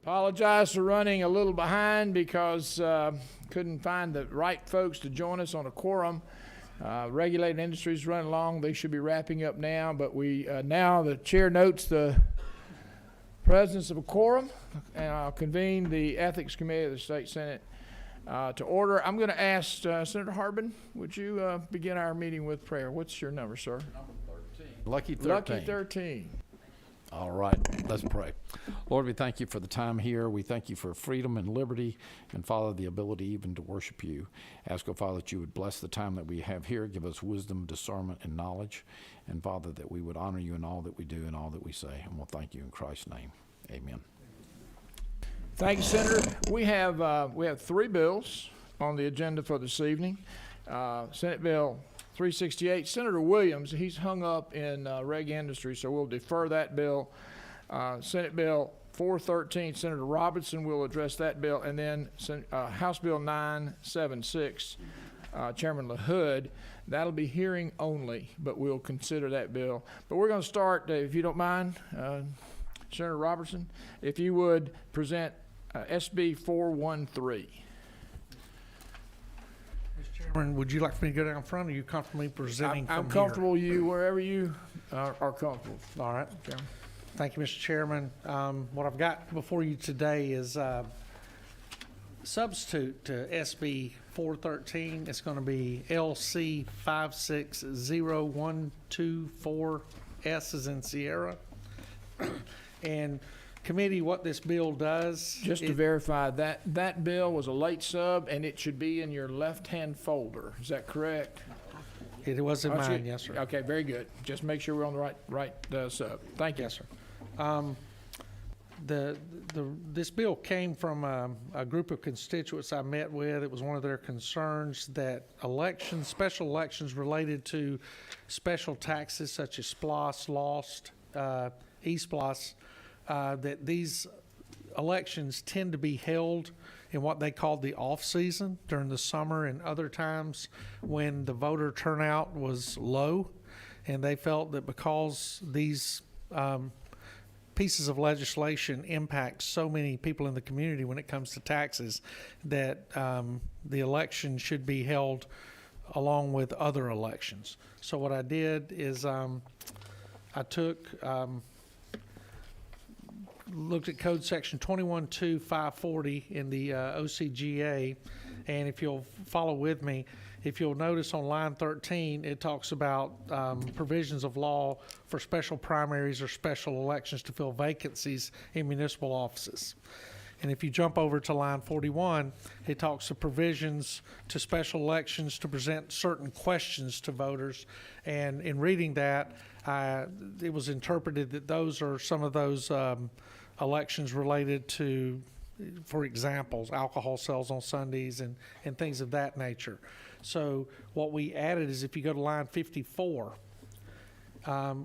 Apologize for running a little behind because couldn't find the right folks to join us on a quorum. Regulated industries running along. They should be wrapping up now, but we now the chair notes the presence of a quorum, and I'll convene the Ethics Committee of the State Senate to order. I'm going to ask Senator Harbin, would you begin our meeting with prayer? What's your number, sir? Number 13. Lucky 13. Lucky 13. All right, let's pray. Lord, we thank you for the time here. We thank you for freedom and liberty, and Father, the ability even to worship you. Ask, oh Father, that you would bless the time that we have here, give us wisdom, discernment, and knowledge, and Father, that we would honor you in all that we do and all that we say, and we'll thank you in Christ's name. Amen. Thank you, Senator. We have three bills on the agenda for this evening. Senate Bill 368, Senator Williams, he's hung up in Reg Industries, so we'll defer that bill. Senate Bill 413, Senator Robinson will address that bill, and then House Bill 976, Chairman LaHood, that'll be hearing only, but we'll consider that bill. But we're going to start, if you don't mind, Senator Robertson, if you would present SB 413. Chairman, would you like for me to go down front, or are you comfortably presenting from here? I'm comfortable wherever you are comfortable. All right. Chairman. Thank you, Mr. Chairman. What I've got before you today is substitute to SB 413. It's going to be LC 560124, S as in Sierra. And committee, what this bill does, just to verify, that bill was a late sub, and it should be in your left-hand folder. Is that correct? it was in mine, yes, sir. Okay, very good. Just make sure we're on the right sub. Thank you. Yes, sir. This bill came from a group of constituents I met with. It was one of their concerns that elections, special elections related to special taxes such as SPLOST, LOST, eSPLOST, that these elections tend to be held in what they called the off season during the summer and other times when the voter turnout was low, and they felt that because these pieces of legislation impact so many people in the community when it comes to taxes, that the election should be held along with other elections. So what I did is I took looked at code section 21.2.540 in the OCGA, and if you'll follow with me, if you'll notice on line 13, it talks about provisions of law for special primaries or special elections to fill vacancies in municipal offices. And if you jump over to line 41, it talks of provisions to special elections to present certain questions to voters. And in reading that, it was interpreted that those are some of those elections related to, for example, alcohol sales on Sundays and things of that nature. So what we added is, if you go to line 54,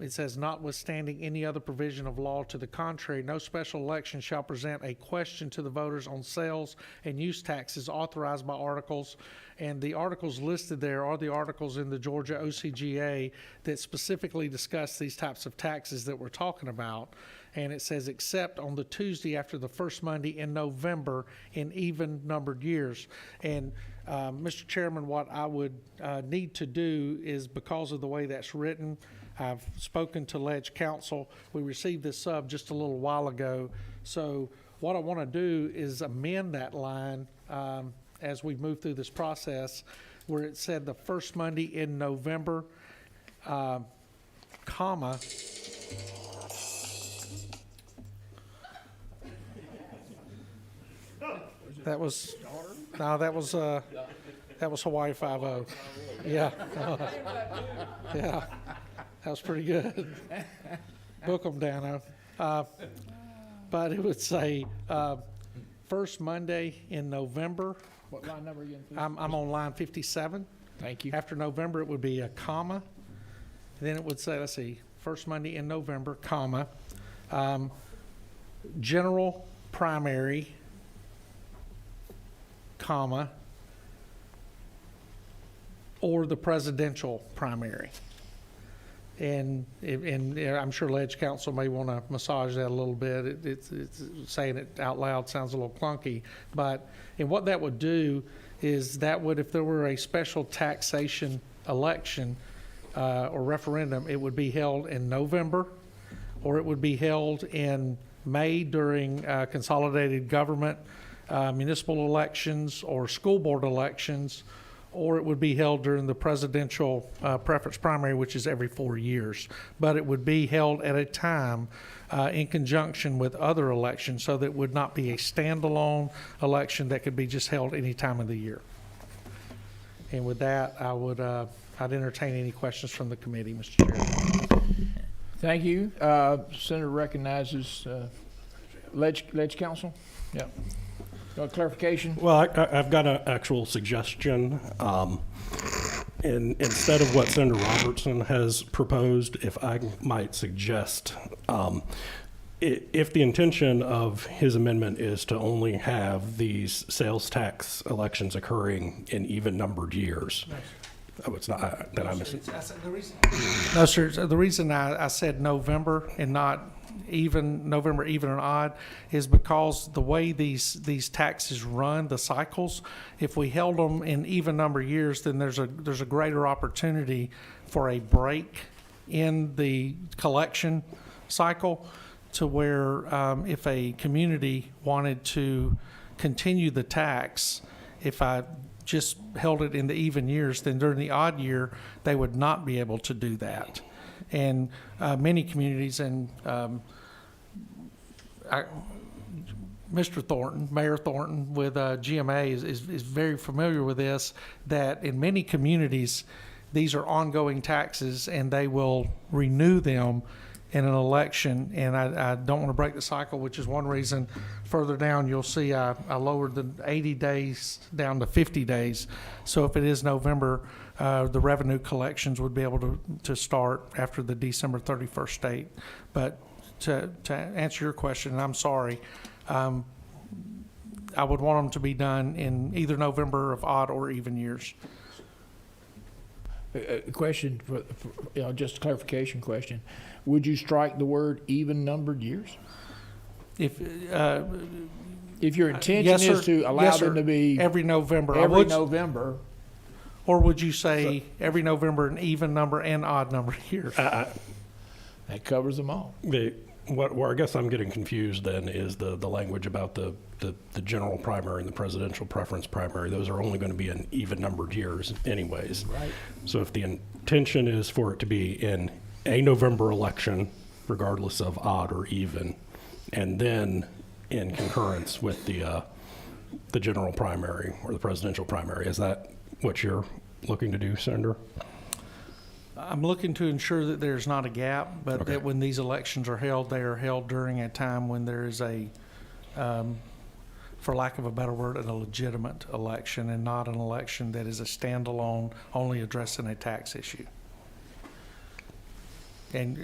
it says, notwithstanding any other provision of law to the contrary, no special election shall present a question to the voters on sales and use taxes authorized by articles. And the articles listed there are the articles in the Georgia OCGA that specifically discuss these types of taxes that we're talking about. And it says, except on the Tuesday after the first Monday in November in even numbered years. And Mr. Chairman, what I would need to do is, because of the way that's written, I've spoken to Ledge Council. We received this sub just a little while ago. So what I want to do is amend that line as we move through this process, where it said the first Monday in November, comma, that was Hawaii 5-0. Yeah. Yeah. That was pretty good. Book them, Dano. But it would say first Monday in November. What line number again, please? I'm on line 57. Thank you. After November, it would be a comma. And then it would say, let's see, first Monday in November, comma, general primary, comma, or the presidential primary. And I'm sure Ledge Council may want to massage that a little bit. It's saying it out loud sounds a little clunky, and what that would do is that would, if there were a special taxation election or referendum, it would be held in November, or it would be held in May during consolidated government, municipal elections, or school board elections, or it would be held during the presidential preference primary, which is every 4 years. But it would be held at a time in conjunction with other elections, so that it would not be a standalone election that could be just held any time of the year. And with that, I'd entertain any questions from the committee, Mr. Chairman. Thank you. Senator recognizes Ledge Council. Yeah. Clarification? Well, I've got an actual suggestion. Instead of what Senator Robertson has proposed, if I might suggest, if the intention of his amendment is to only have these sales tax elections occurring in even-numbered years, it's not that I'm missing. No, sir. The reason I said November and not November, even and odd, is because the way these taxes run, the cycles, if we held them in even number of years, then there's a greater opportunity for a break in the collection cycle, to where if a community wanted to continue the tax, if I just held it in the even years, then during the odd year, they would not be able to do that. And many communities, and Mr. Thornton, Mayor Thornton with GMA is very familiar with this, that in many communities, these are ongoing taxes and they will renew them in an election. And I don't want to break the cycle, which is one reason further down you'll see I lowered the 80 days down to 50 days. So if it is November, the revenue collections would be able to start after the December 31st date. But to answer your question, and I'm sorry, I would want them to be done in either November of odd or even years. Question for just a clarification question. Would you strike the word even-numbered years? If your intention Yes, is sir. to allow Yes, sir. them to be Every November. every November, Or would you say every November an even number and odd number years? that covers them all. Where I guess I'm getting confused then is the language about the general primary and the presidential preference primary. Those are only going to be in even-numbered years anyways. Right. So if the intention is for it to be in a November election, regardless of odd or even, and then in concurrence with the general primary or the presidential primary, is that what you're looking to do, Senator? I'm looking to ensure that there's not a gap, but Okay. that when these elections are held, they are held during a time when there is for lack of a better word, a legitimate election, and not an election that is a standalone, only addressing a tax issue. And,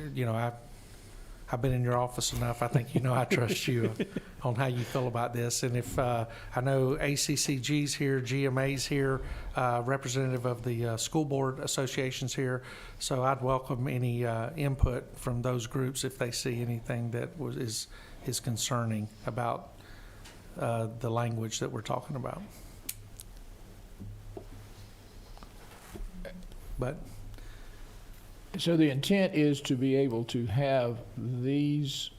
I've been in your office enough. I think I trust you on how you feel about this. And if I know ACCG's here, GMA's here, representative of the school board associations here, so I'd welcome any input from those groups if they see anything that is concerning about the language that we're talking about. But So the intent is to be able to have these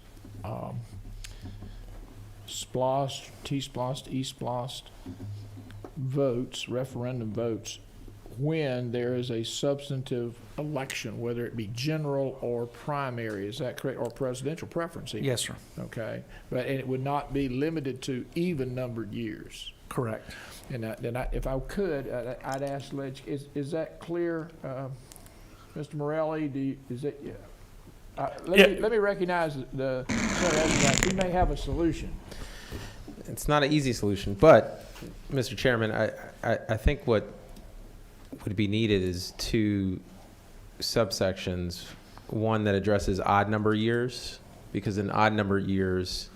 SPLOST, T-SPLOST, E-SPLOST votes, referendum votes, when there is a substantive election, whether it be general or primary, is that correct? Or presidential preference even? yes, sir. Okay, but and it would not be limited to even-numbered years. Correct. And if I could, I'd ask Ledge, is that clear, Mr. Morelli? Is it? Let me recognize the Senator. He may have a solution. It's not an easy solution, but, Mr. Chairman, I think what would be needed is two subsections, one that addresses odd number years, because in odd number years,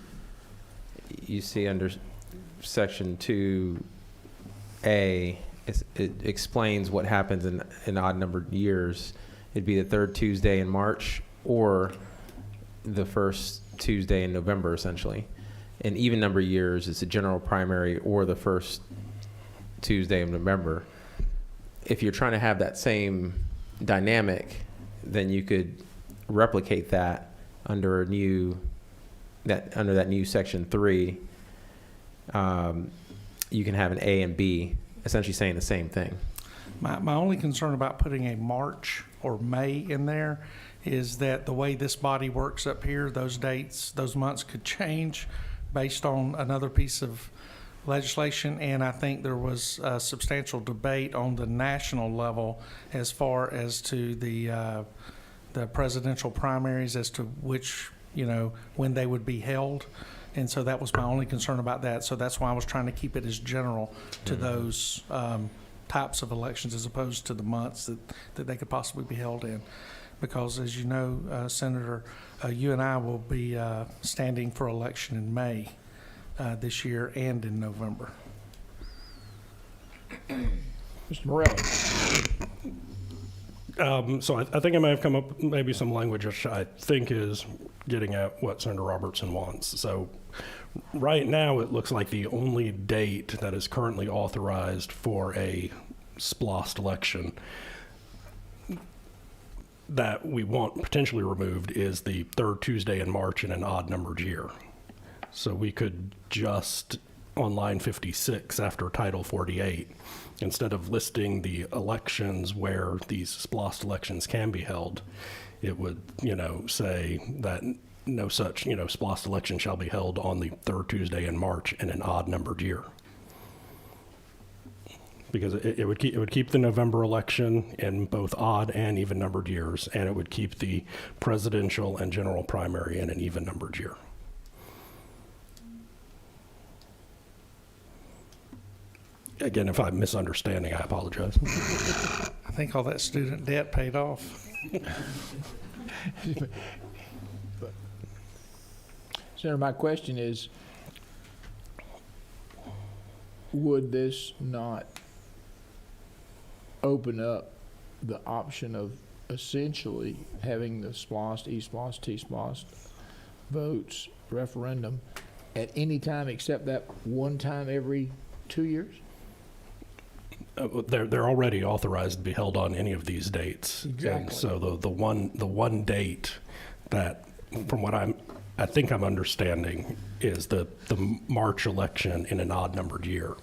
you see under section 2A, it explains what happens in odd numbered years it'd be the third Tuesday in March or the first Tuesday in November, essentially. In even number years, it's a general primary or the first Tuesday of November. If you're trying to have that same dynamic, then you could replicate that under that new section 3. You can have an A and B, essentially saying the same thing. My only concern about putting a March or May in there is that the way this body works up here, those dates, those months could change based on another piece of legislation, and I think there was a substantial debate on the national level as far as to the presidential primaries as to which, when they would be held. And so that was my only concern about that. So that's why I was trying to keep it as general to those types of elections as opposed to the months that they could possibly be held in. Because as you know, Senator, you and I will be standing for election in May this year and in November. Mr. Morelli. So I think I may have come up with maybe some language which I think is getting at what Senator Robertson wants. So right now, it looks like the only date that is currently authorized for a SPLOST election that we want potentially removed is the third Tuesday in March in an odd-numbered year. So we could just, on line 56 after Title 48, instead of listing the elections where these SPLOST elections can be held, it would, say that no such, SPLOST election shall be held on the third Tuesday in March in an odd-numbered year. Because it would keep the November election in both odd and even-numbered years, and it would keep the presidential and general primary in an even-numbered year. Again, if I'm misunderstanding, I apologize. I think all that student debt paid off. Senator, my question is, would this not open up the option of essentially having the SPLOST, E-SPLOST, T-SPLOST votes, referendum, at any time except that one time every 2 years? They're already authorized to be held on any of these dates. Exactly. And so the one date that, from what I think I'm understanding, is the March election in an odd-numbered year.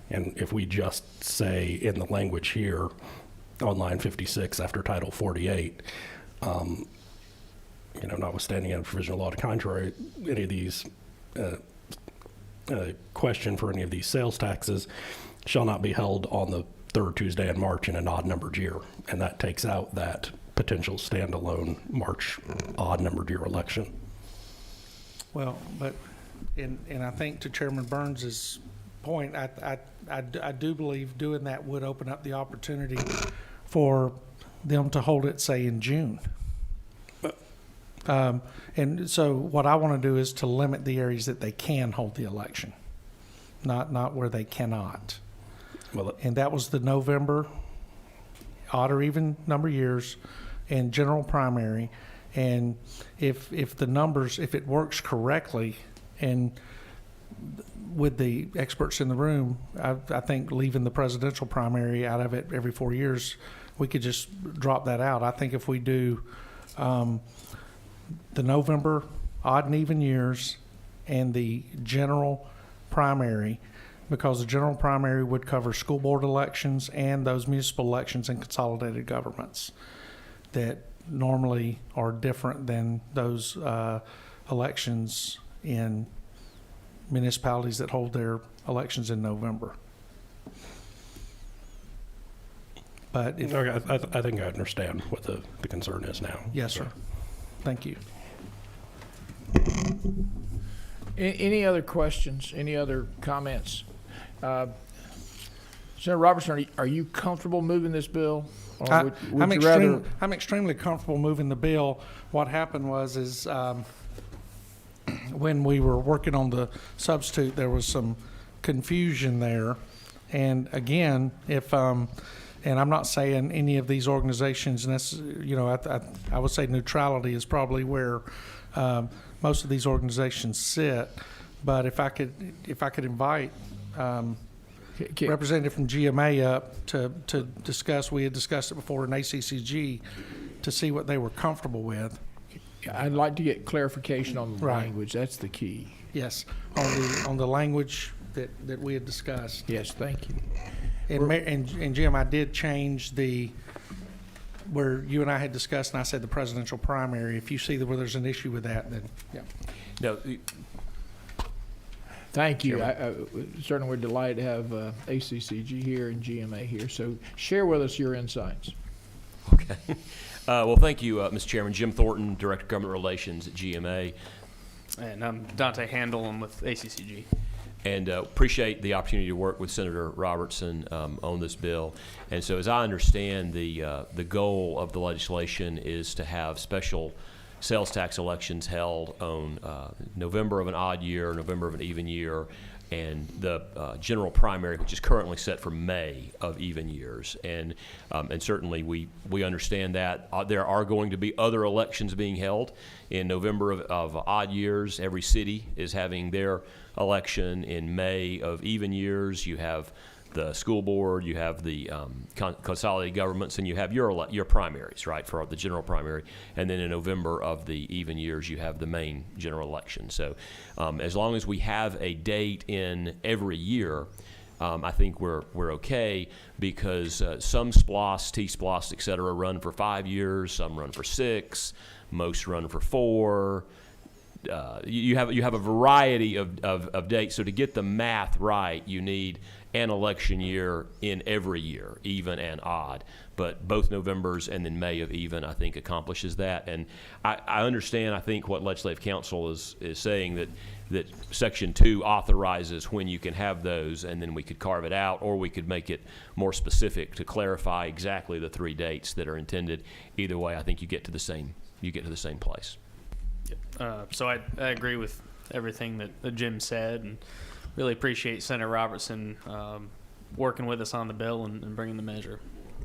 And if we just say in the language here on line 56 after Title 48, notwithstanding a provisional law to contrary, any of these question for any of these sales taxes shall not be held on the third Tuesday in March in an odd-numbered year. And that takes out that potential standalone March odd-numbered year election. Well, but, and I think to Chairman Burns's point, I do believe doing that would open up the opportunity for them to hold it, say, in June. And so what I want to do is to limit the areas that they can hold the election, not where they cannot. Well, And that was the November odd or even number years and general primary. And if the numbers, if it works correctly, and with the experts in the room, I think leaving the presidential primary out of it every 4 years, we could just drop that out. I think if we do the November odd and even years and the general primary, because the general primary would cover school board elections and those municipal elections and consolidated governments that normally are different than those elections in municipalities that hold their elections in November. But if, okay, I think I understand what the concern is now. yes, sir. Thank you. Any other questions? Any other comments? Senator Robertson, are you comfortable moving this bill? Or would you rather? I'm extremely comfortable moving the bill. What happened was when we were working on the substitute, there was some confusion there. And again, if And I'm not saying any of these organizations, I would say neutrality is probably where most of these organizations sit. But if I could invite representative from GMA up to discuss, we had discussed it before in ACCG, to see what they were comfortable with. I'd like to get clarification on the Right. language. That's the key. Yes, on the language that we had discussed. Yes, thank you. And Jim, I did change where you and I had discussed, and I said the presidential primary. If you see where there's an issue with that, then, yeah. No, Thank you. Certainly, we're delighted to have ACCG here and GMA here. So share with us your insights. okay. Well, thank you, Mr. Chairman. Jim Thornton, Director of Government Relations at GMA. And I'm Dante Handel. I'm with ACCG. And appreciate the opportunity to work with Senator Robertson on this bill. And so as I understand, the goal of the legislation is to have special sales tax elections held on November of an odd year, November of an even year, and the general primary, which is currently set for May of even years. And certainly we understand that. There are going to be other elections being held in November of odd years. Every city is having their election in May of even years. You have the school board, you have the consolidated governments, and you have your primaries, right, for the general primary. And then in November of the even years, you have the main general election. So as long as we have a date in every year, I think we're okay, because some SPLOST, T-SPLOST, et cetera, run for 5 years, some run for 6, most run for 4. You have a variety of dates. So to get the math right, you need an election year in every year, even and odd. But both Novembers and then May of even, I think, accomplishes that. And I understand, I think, what Legislative Counsel is saying, that Section 2 authorizes when you can have those, and then we could carve it out, or we could make it more specific to clarify exactly the 3 dates that are intended. Either way, I think you get to the same place. So I agree with everything that Jim said, and really appreciate Senator Robertson working with us on the bill and bringing the measure.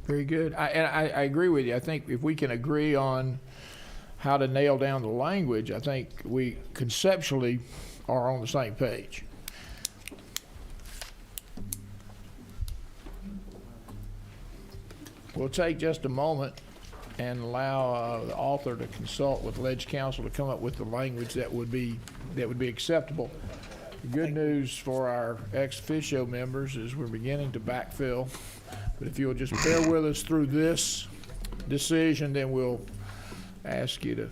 Very good. I agree with you. I think if we can agree on how to nail down the language, I think we conceptually are on the same page. We'll take just a moment and allow the author to consult with Ledge Counsel to come up with the language that would be acceptable. The good news for our ex officio members is we're beginning to backfill. But if you'll just bear with us through this decision, then we'll ask you to,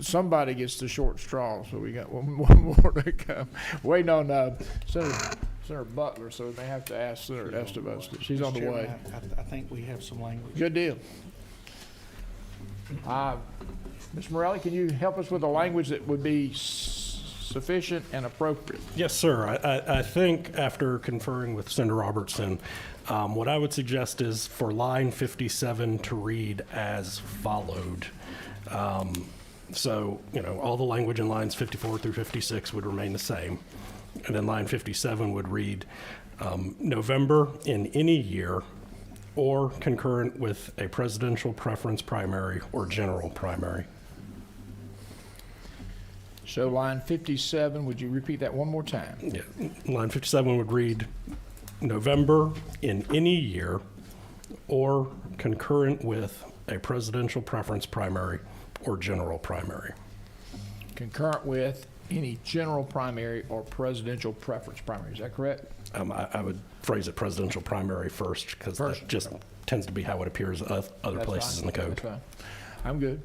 somebody gets the short straw, so we got one more to come. Waiting on Senator Butler, so we may have to ask Senator Estabos. She's on the way. Chairman, I think we have some language. Good deal. Ms. Morelli, can you help us with the language that would be sufficient and appropriate? Yes, sir. I think after conferring with Senator Robertson, what I would suggest is for line 57 to read as followed. So, all the language in lines 54 through 56 would remain the same. And then line 57 would read, November in any year or concurrent with a presidential preference primary or general primary. So line 57, would you repeat that one more time? Yeah. Line 57 would read, November in any year or concurrent with a presidential preference primary or general primary. Concurrent with any general primary or presidential preference primary, is that correct? I would phrase it presidential primary first, because that just tends to be how it appears other That's places fine. in the code. That's fine. I'm good.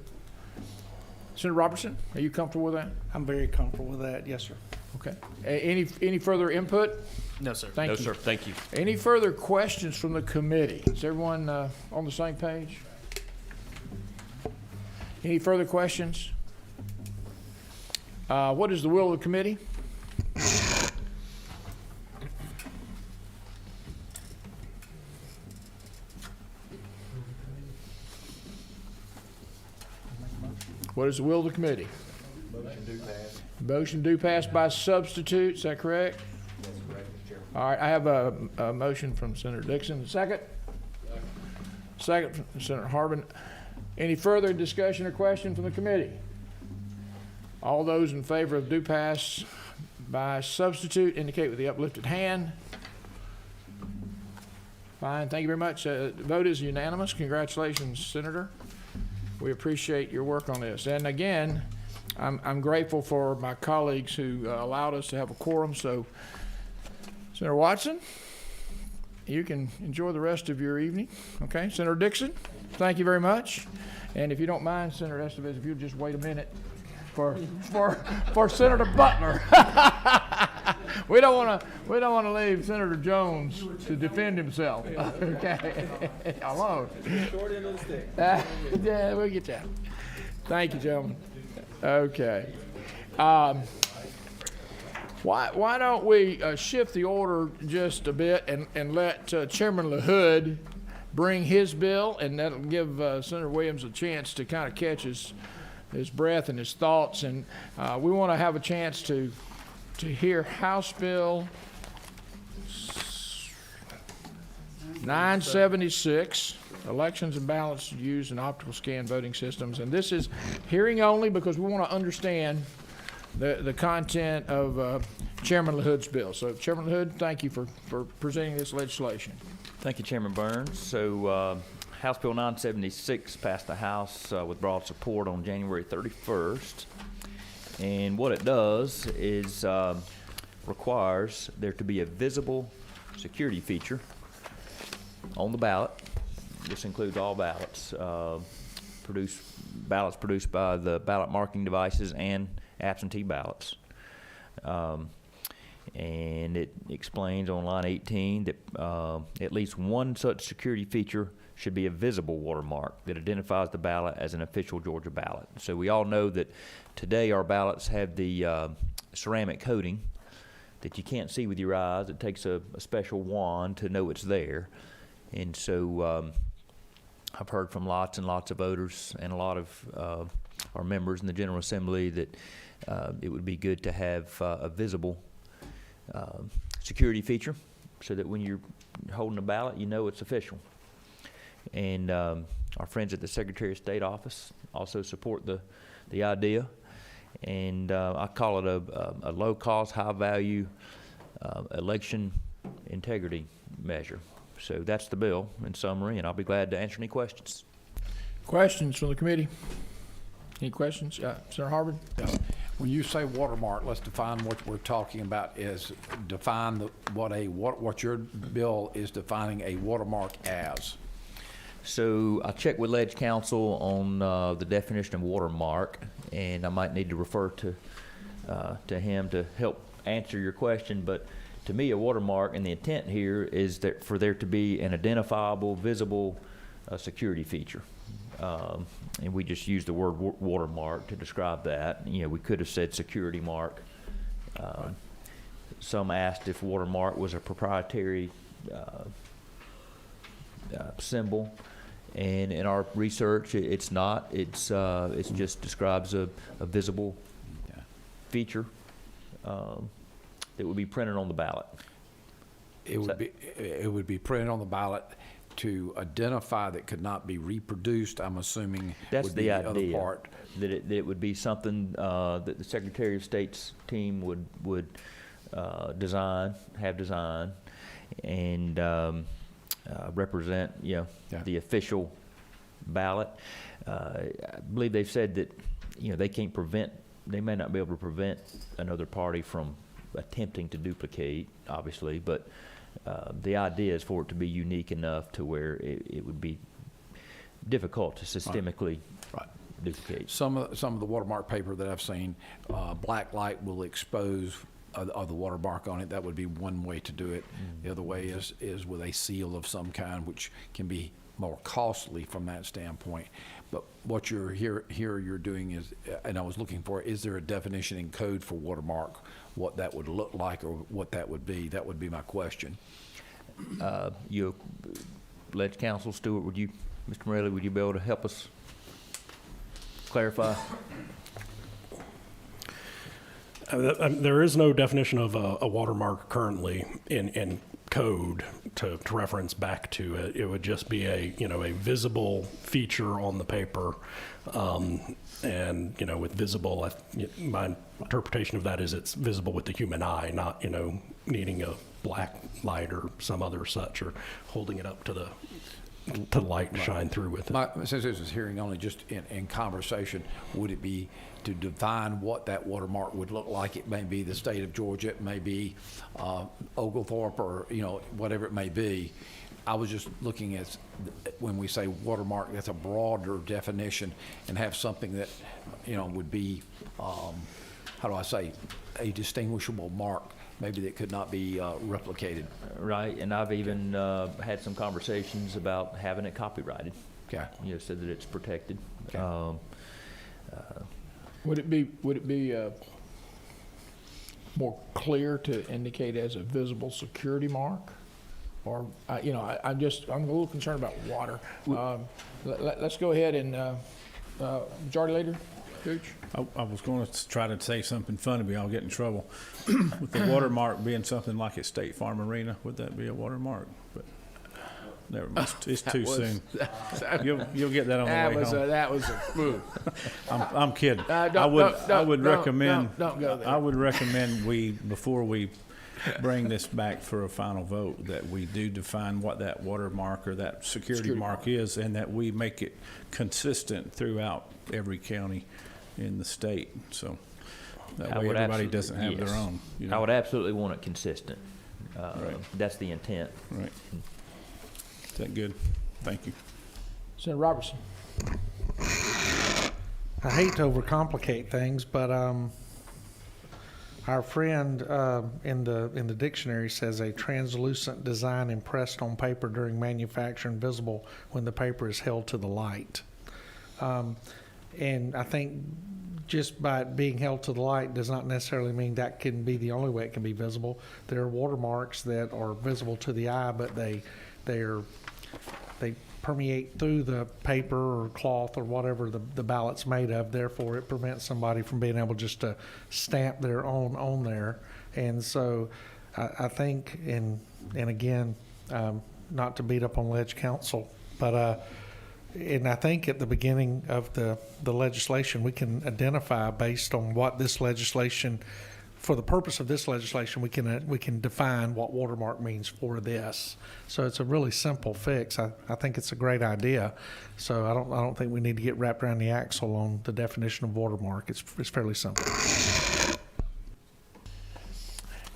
Senator Robertson, are you comfortable with that? I'm very comfortable with that. Yes, sir. Okay. Any further input? No, sir. Thank No, you. sir. Thank you. Any further questions from the committee? Is everyone on the same page? Any further questions? What is the will of the committee? What is the will of the committee? Motion do pass by substitute, is that correct? That's correct, Mr. Chairman. All right, I have a motion from Senator Dixon. Second? second from Senator Harbin. Any further discussion or question from the committee? All those in favor of do pass by substitute indicate with the uplifted hand. Fine, thank you very much. The vote is unanimous. Congratulations, Senator. We appreciate your work on this. And again, I'm grateful for my colleagues who allowed us to have a quorum. So, Senator Watson, you can enjoy the rest of your evening. Okay, Senator Dixon, thank you very much. And if you don't mind, Senator Estevez, if you'll just wait a minute for Senator Butler. We don't want to leave Senator Jones to defend himself. Okay, alone. Short end of the stick. Yeah, we'll get that. Thank you, gentlemen. Okay. Why don't we shift the order just a bit and let Chairman LaHood bring his bill, and that'll give Senator Williams a chance to kind of catch his breath and his thoughts. And we want to have a chance to hear House Bill 976, Elections and Ballots Used in Optical Scan Voting Systems. And this is hearing only because we want to understand the content of Chairman LaHood's bill. So, Chairman LaHood, thank you for presenting this legislation. Thank you, Chairman Burns. So, House Bill 976 passed the House with broad support on January 31st. And what it does is requires there to be a visible security feature on the ballot. This includes all ballots, ballots produced by the ballot marking devices and absentee ballots. And it explains on line 18 that at least one such security feature should be a visible watermark that identifies the ballot as an official Georgia ballot. So we all know that today our ballots have the ceramic coating that you can't see with your eyes. It takes a special wand to know it's there. And so I've heard from lots and lots of voters and a lot of our members in the General Assembly that it would be good to have a visible security feature so that when you're holding a ballot, you know it's official. And our friends at the Secretary of State office also support the idea. And I call it a low-cost, high-value election integrity measure. So that's the bill in summary, and I'll be glad to answer any questions. Questions from the committee? Any questions? Senator Harbin? When you say watermark, let's define what we're talking about. Is define what your bill is defining a watermark as. So I checked with Ledge Counsel on the definition of watermark, and I might need to refer to him to help answer your question. But to me, a watermark, and the intent here is that for there to be an identifiable, visible security feature. And we just used the word watermark to describe that. You know, we could have said security mark. Some asked if watermark was a proprietary symbol, and in our research, it's not. It's just describes a visible feature that would be printed on the ballot. It would be printed on the ballot to identify that could not be reproduced. I'm assuming That's would be the the other idea, part. that it would be something that the Secretary of State's team would design, and represent, the official ballot. I believe they've said that, they may not be able to prevent another party from attempting to duplicate, obviously, but the idea is for it to be unique enough to where it would be difficult to systemically duplicate. Some of the watermark paper that I've seen, black light will expose the watermark on it. That would be one way to do it. The other way is with a seal of some kind, which can be more costly from that standpoint. But what you're you're doing is, and I was looking for, is there a definition in code for watermark, what that would look like or what that would be? That would be my question. Ledge Counsel, Stewart, Mr. Morelli, would you be able to help us clarify? There is no definition of a watermark currently in code. to reference back to it. It would just be a visible feature on the paper. And, with visible, my interpretation of that is it's visible with the human eye, not, needing a black light or some other such, or holding it up to the light shine through with it. Since this is hearing only, just in conversation, would it be to define what that watermark would look like? It may be the state of Georgia, it may be Oglethorpe, or whatever it may be. I was just looking at, when we say watermark, that's a broader definition, and have something that would be how do I say, a distinguishable mark, maybe that could not be replicated. Right, and I've even had some conversations about having it copyrighted, Okay. so that it's protected. Okay. Would it be more clear to indicate as a visible security mark? Or, I'm a little concerned about water. Let's go ahead and, Majority Leader Gooch? I was going to try to say something funny, but I'll get in trouble. With the watermark being something like at State Farm Arena, would that be a watermark? But never mind, it's too soon. You'll get that on the way home. That was a move. I'm kidding. I would recommend. Don't go there. I would recommend before we bring this back for a final vote, that we do define what that watermark or that security mark is, and that we make it consistent throughout every county in the state. So that way everybody doesn't have their own. I would absolutely want it consistent. Right. That's the intent. Right. Is that good? Thank you. Senator Robertson. I hate to overcomplicate things, but our friend in the dictionary says a translucent design impressed on paper during manufacture and visible when the paper is held to the light. And I think just by it being held to the light does not necessarily mean that can be the only way it can be visible. There are watermarks that are visible to the eye, but they permeate through the paper or cloth or whatever the ballot's made of. Therefore, it prevents somebody from being able just to stamp their own on there. And so I think, and again, not to beat up on Ledge Council, but and I think at the beginning of the legislation, we can identify based on what this legislation, for the purpose of this legislation, we can define what watermark means for this. So it's a really simple fix. I think it's a great idea. So I don't think we need to get wrapped around the axle on the definition of watermark. It's fairly simple.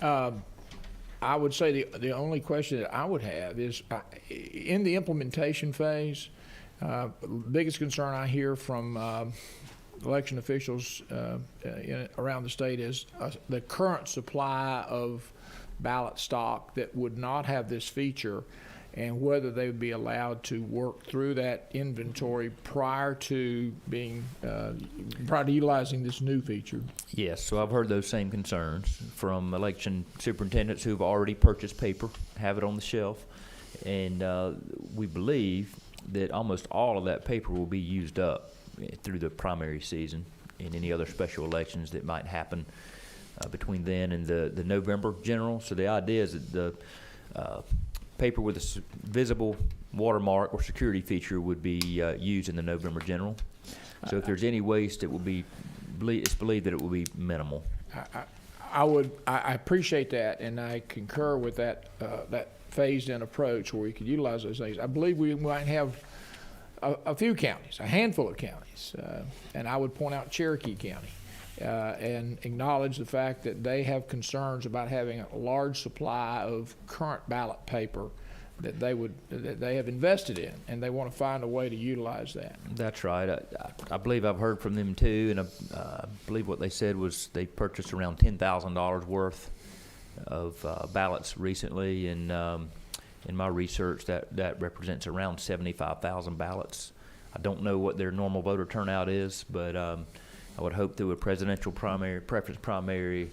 I would say the only question that I would have is in the implementation phase. Biggest concern I hear from election officials around the state is the current supply of ballot stock that would not have this feature, and whether they would be allowed to work through that inventory prior to utilizing this new feature. Yes, so I've heard those same concerns from election superintendents who've already purchased paper, have it on the shelf, and we believe that almost all of that paper will be used up through the primary season and any other special elections that might happen between then and the November general. So the idea is that the paper with a visible watermark or security feature would be used in the November general. So if there's any waste, it's believed that it will be minimal. I appreciate that, and I concur with that phased-in approach where we could utilize those things. I believe we might have a few counties, a handful of counties, and I would point out Cherokee County, and acknowledge the fact that they have concerns about having a large supply of current ballot paper that they have invested in, and they want to find a way to utilize that. That's right. I believe I've heard from them too, and I believe what they said was they purchased around $10,000 worth of ballots recently, and in my research that represents around 75,000 ballots. I don't know what their normal voter turnout is, but I would hope through a presidential primary, preference primary,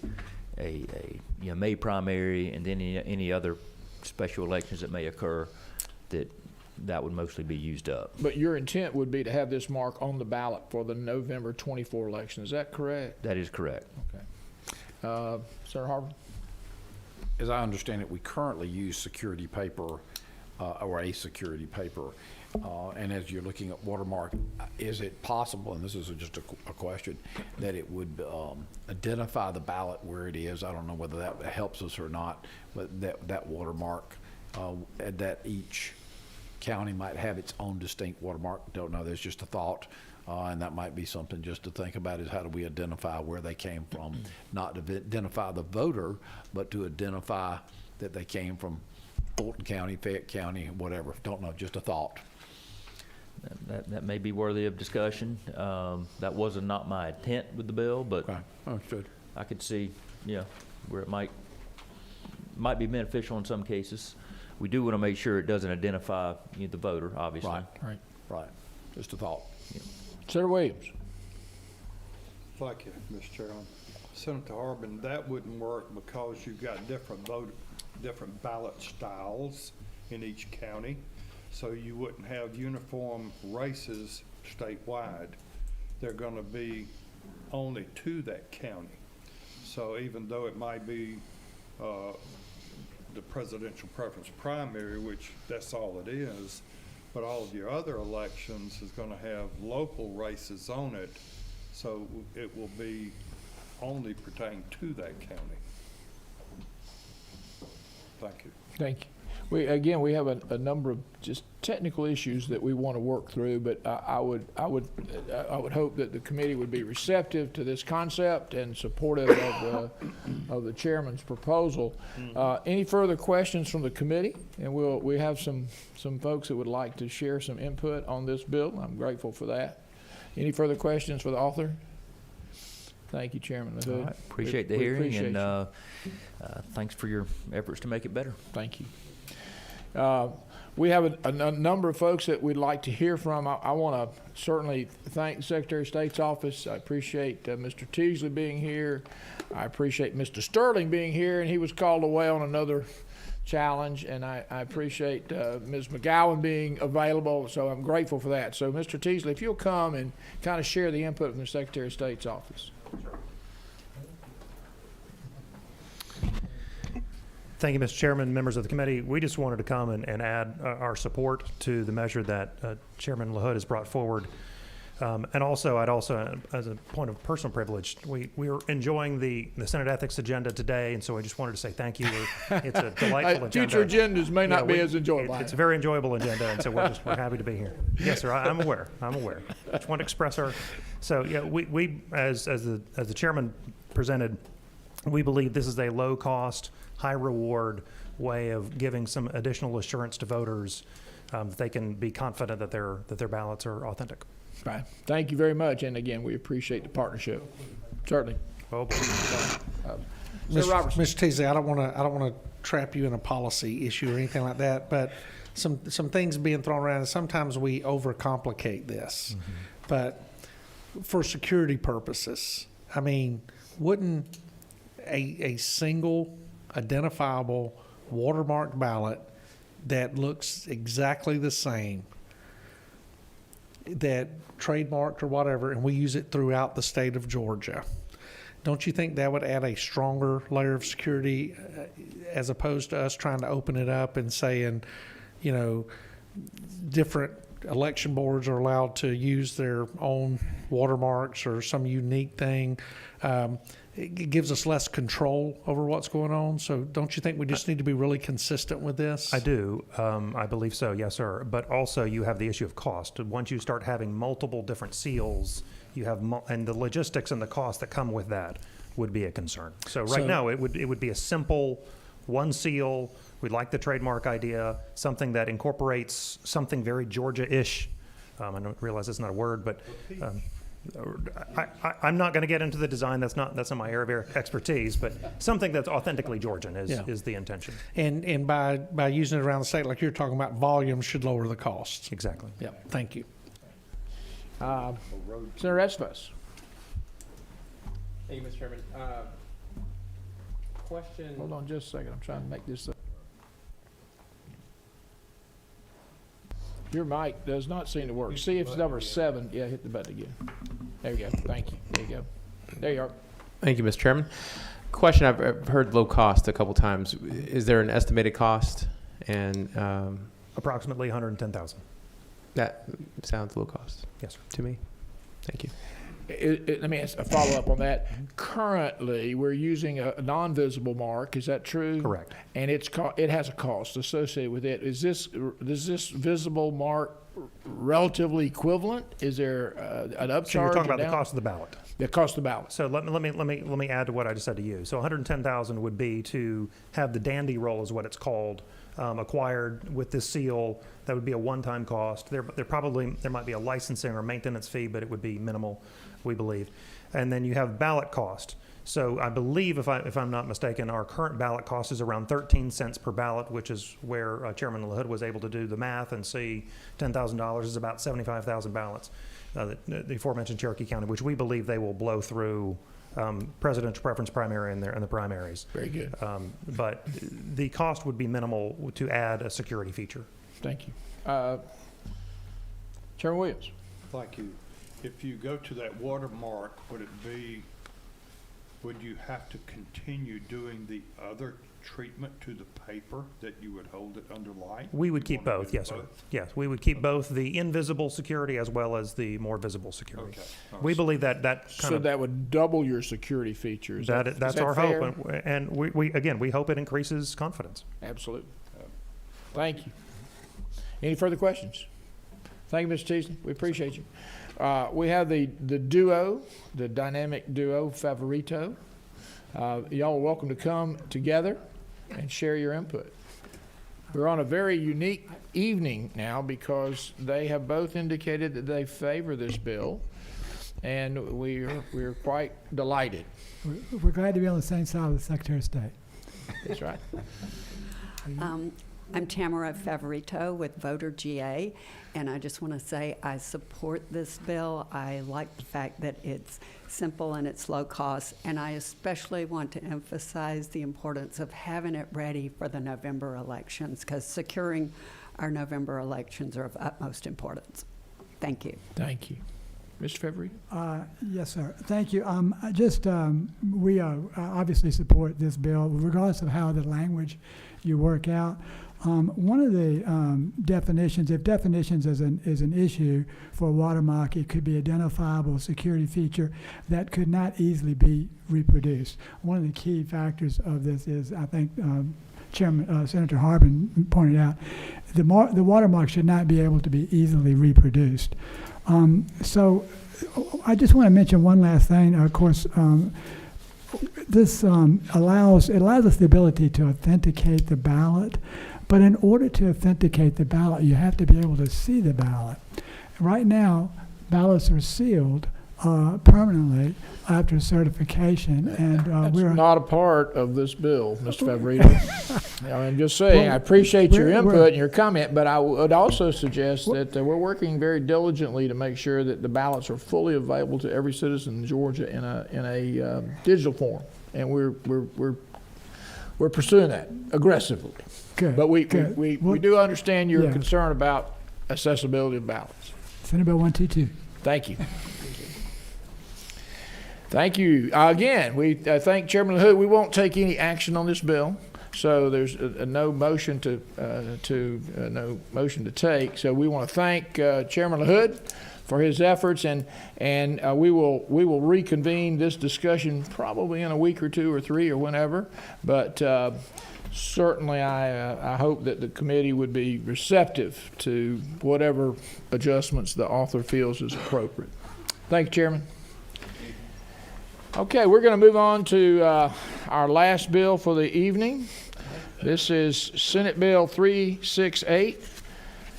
a May primary, and then any other special elections that may occur, that would mostly be used up. But your intent would be to have this mark on the ballot for the November 24 election. Is that correct? That is correct. Okay. Senator Harvard? as I understand it, we currently use security paper, or a security paper. And as you're looking at watermark, is it possible, and this is just a question, that it would identify the ballot where it is? I don't know whether that helps us or not, but that watermark, that each county might have its own distinct watermark. Don't know, there's just a thought. And that might be something just to think about, is how do we identify where they came from? Not to identify the voter, but to identify that they came from Fulton County, Fayette County, whatever. Don't know, just a thought. That may be worthy of discussion. That was not my intent with the bill, but Okay, understood. I could see, where it might be beneficial in some cases. We do want to make sure it doesn't identify the voter, obviously. Right. Just a thought. Senator Williams. Thank you, Mr. Chairman. Senator Harbin, that wouldn't work because you've got different ballot styles in each county. So you wouldn't have uniform races statewide. They're going to be only to that county. So even though it might be the presidential preference primary, which that's all it is, but all of your other elections is going to have local races on it, so it will be only pertain to that county. Thank you. Thank you. We have a number of just technical issues that we want to work through, but I would hope that the committee would be receptive to this concept and supportive of the chairman's proposal. Any further questions from the committee? And we have some folks that would like to share some input on this bill. I'm grateful for that. Any further questions for the author? Thank you, Chairman LaHood. All right. Appreciate the We hearing, appreciate and thanks for your efforts to make it better. Thank you. We have a number of folks that we'd like to hear from. I want to certainly thank the Secretary of State's office. I appreciate Mr. Teasley being here. I appreciate Mr. Sterling being here, and he was called away on another challenge. And I appreciate Ms. McGowan being available, so I'm grateful for that. So, Mr. Teasley, if you'll come and kind of share the input from the Secretary of State's office. Thank you, Mr. Chairman, members of the committee. We just wanted to come and add our support to the measure that Chairman LaHood has brought forward. And also, I'd also, as a point of personal privilege, we were enjoying the Senate ethics agenda today, and so I just wanted to say thank you. It's a delightful agenda. Future agendas may not be as enjoyable. It's a very enjoyable agenda, and so we're happy to be here. Yes, sir. I'm aware. Just want to express our. So yeah, we as the chairman presented, we believe this is a low cost, high reward way of giving some additional assurance to voters that they can be confident that their ballots are authentic. Right. Thank you very much. And again, we appreciate the partnership. Certainly. Oh, boy. Mr. Robertson. Mr. Teasley, I don't want to trap you in a policy issue or anything like that, but some things being thrown around, and sometimes we overcomplicate this. Mm-hmm. But for security purposes, I mean, wouldn't a single identifiable watermarked ballot that looks exactly the same, that trademarked or whatever, and we use it throughout the state of Georgia, don't you think that would add a stronger layer of security as opposed to us trying to open it up and saying, different election boards are allowed to use their own watermarks or some unique thing? It gives us less control over what's going on. So don't you think we just need to be really consistent with this? I do. I believe so, yes, sir. But also you have the issue of cost. Once you start having multiple different seals, you have and the logistics and the cost that come with that would be a concern. So right now it would be a simple one seal. We'd like the trademark idea, something that incorporates something very Georgia-ish. I don't realize it's not a word, but I'm not going to get into the design. That's not my area of expertise, but something that's authentically Georgian is the intention. And by using it around the state, like you're talking about, volume should lower the costs. Exactly. Yeah. Thank you. Senator Estes. Thank you, Mr. Chairman. Question. Hold on just a second. I'm trying to make this. Your mic does not seem to work. See if it's number 7. Yeah, hit the button again. There you go. Thank you. There you go. There you are. Thank you, Mr. Chairman. Question, I've heard low cost a couple times. Is there an estimated cost? And Approximately 110,000. that sounds low cost. Yes, sir. To me. Thank you. Let me ask a follow-up on that. Currently, we're using a non-visible mark, is that true? Correct. And it has a cost associated with it. Is this visible mark relatively equivalent? Is there an upcharge? So you're talking or about the down? cost of the ballot. The cost of the ballot. So let me add to what I just said to you. So 110,000 would be to have the dandy roll, is what it's called, acquired with this seal. That would be a one-time cost. There might be a licensing or maintenance fee, but it would be minimal, we believe. And then you have ballot cost. So I believe, if I'm not mistaken, our current ballot cost is around 13 cents per ballot, which is where Chairman LaHood was able to do the math and see $10,000 is about 75,000 ballots. The aforementioned Cherokee County, which we believe they will blow through presidential preference primary and the primaries. Very good. But the cost would be minimal to add a security feature. Thank you. Chairman Williams. Thank you. If you go to that watermark, would you have to continue doing the other treatment to the paper that you would hold it under light? We would You keep wanna both, do yes, sir. both? Yes, we would keep both the invisible security as well as the more visible security. Okay. We believe that So that would double your security features. that's Is that our fair? hope, and we hope it increases confidence. Absolutely. Thank you. Any further questions? Thank you, Mr. Teasley. We appreciate you. We have the duo, the dynamic duo Favorito. Y'all are welcome to come together and share your input. We're on a very unique evening now because they have both indicated that they favor this bill, and we're quite delighted. We're glad to be on the same side of the Secretary of State. That's right. I'm Tamara Favorito with Voter GA, and I just want to say I support this bill. I like the fact that it's simple and it's low cost, and I especially want to emphasize the importance of having it ready for the November elections, because securing our November elections are of utmost importance. Thank you. Thank you. Mr. Favorito? Yes, sir. Thank you. We obviously support this bill, regardless of how the language you work out. One of the definitions, if definitions is an issue for a watermark, it could be identifiable security feature that could not easily be reproduced. One of the key factors of this is, I think Senator Harbin pointed out, the watermark should not be able to be easily reproduced. So I just want to mention one last thing. Of course, this allows us the ability to authenticate the ballot. But in order to authenticate the ballot, you have to be able to see the ballot. Right now, ballots are sealed permanently after certification, and That's not a part of this bill, Mr. Favorito. I'm just saying, I appreciate your input and your comment, but I would also suggest that we're working very diligently to make sure that the ballots are fully available to every citizen in Georgia in a digital form, and we're pursuing that aggressively. Good. But we Well, do understand your yeah. concern about accessibility of ballots. Senate Bill 122. Thank you. Thank you. Again, we thank Chairman LaHood. We won't take any action on this bill, so there's no motion to take. So we want to thank Chairman LaHood for his efforts, and we will reconvene this discussion probably in a week or two or three or whenever. But certainly, I hope that the committee would be receptive to whatever adjustments the author feels is appropriate. Thank you, Chairman. Okay, we're going to move on to our last bill for the evening. This is Senate Bill 368,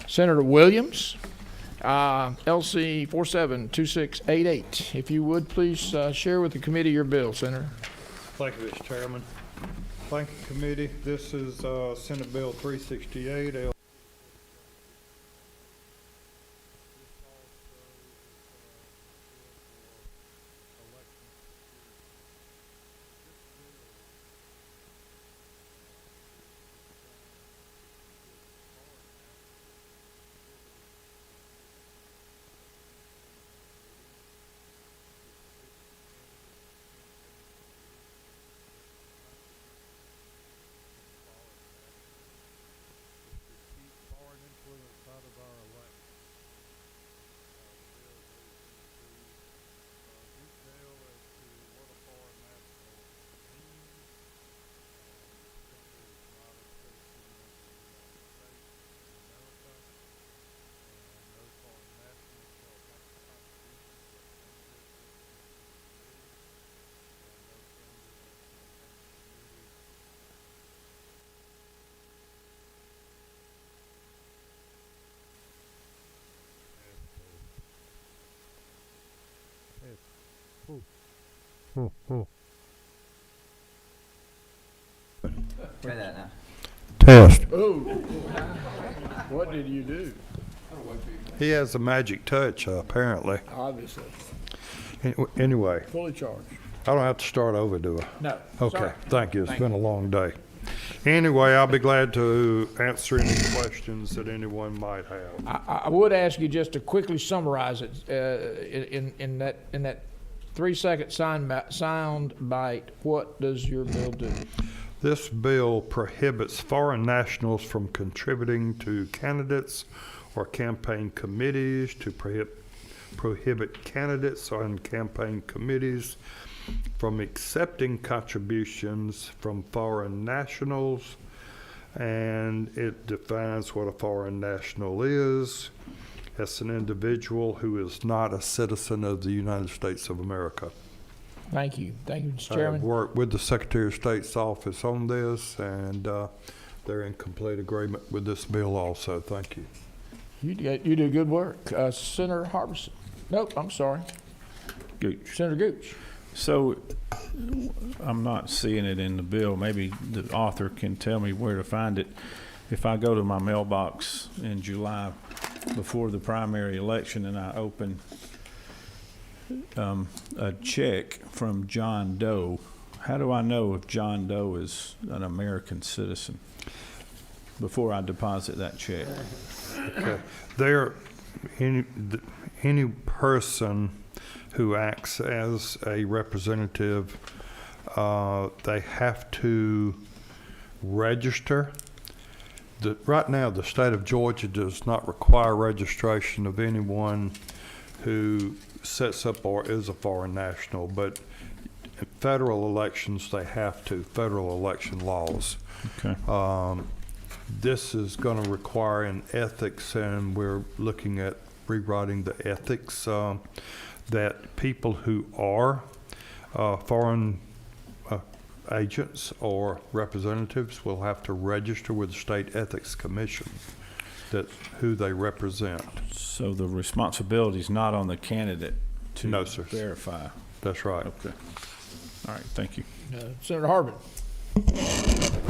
Senator Williams, LC 472688. If you would, please share with the committee your bill, Senator. Thank you, Mr. Chairman. Thank you, committee. This is Senate Bill 368. Try that now. Test. Oh, what did you do? He has a magic touch, apparently. Obviously, Anyway, fully charged. I don't have to start over, do I? No. Okay, sorry. thank you. It's Thank been a long day. Anyway, I'll be glad to answer any questions that anyone might have. I would ask you just to quickly summarize it in that 3-second sound bite. What does your bill do? This bill prohibits foreign nationals from contributing to candidates or campaign committees, to prohibit candidates and campaign committees from accepting contributions from foreign nationals, and it defines what a foreign national is. It's an individual who is not a citizen of the United States of America. Thank you. Thank you, Mr. I've Chairman. worked with the Secretary of State's office on this, and they're in complete agreement with this bill also. Thank you. You do good work. Senator Harbison. Nope, I'm sorry. Gooch. Senator Gooch. So I'm not seeing it in the bill. Maybe the author can tell me where to find it. If I go to my mailbox in July before the primary election and I open a check from John Doe, how do I know if John Doe is an American citizen before I deposit that check? Okay. Any person who acts as a representative, they have to register. Right now, the state of Georgia does not require registration of anyone who sets up or is a foreign national, but in federal elections, they have to, federal election laws. Okay. This is going to require an ethics, and we're looking at rewriting the ethics, that people who are foreign agents or representatives will have to register with the State Ethics Commission that who they represent. So the responsibility is not on the candidate to No, sir. verify? That's right. Okay. All right, thank you. Senator Harbin.